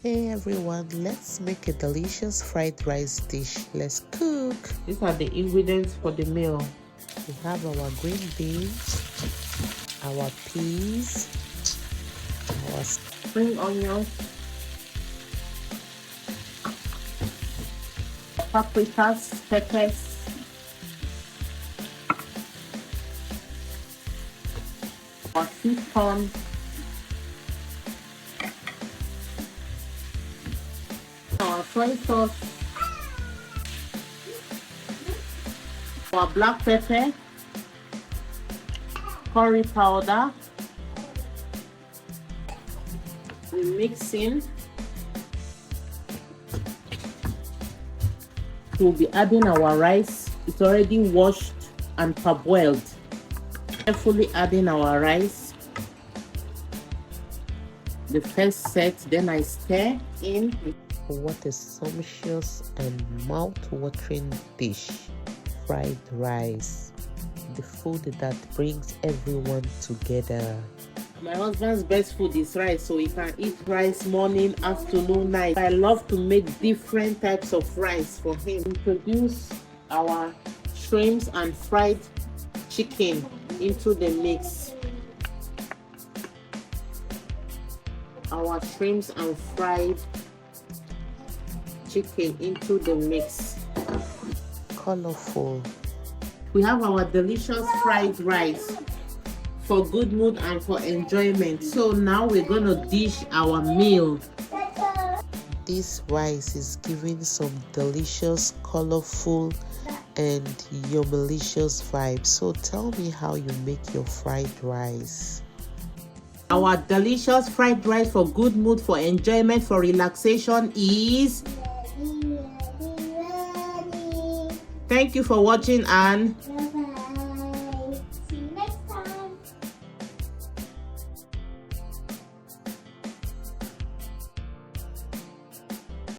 Hey everyone, let's make a delicious fried rice dish. Let's cook. These are the ingredients for the meal. We have our green beans, our peas, our Spring onions, paprikas, peppers, our sweet corn, our soy sauce, our black pepper, curry powder. We mix in. We'll be adding our rice. It's already washed and parboiled. Carefully adding our rice. The first set, then I stir in. what a sumptuous and mouth-watering dish. Fried rice. The food that brings everyone together. My husband's best food is rice, so he can eat rice morning, afternoon, night. I love to make different types of rice for him. Introduce our shrimps and fried chicken into the mix. Our shrimps and fried chicken into the mix. Colorful. We have our delicious fried rice for good mood and for enjoyment. So now we're gonna dish our meal. This rice is giving some delicious, colorful, and yumilicious vibes. So tell me how you make your fried rice. Our delicious fried rice for good mood, for enjoyment, for relaxation is... Thank you for watching and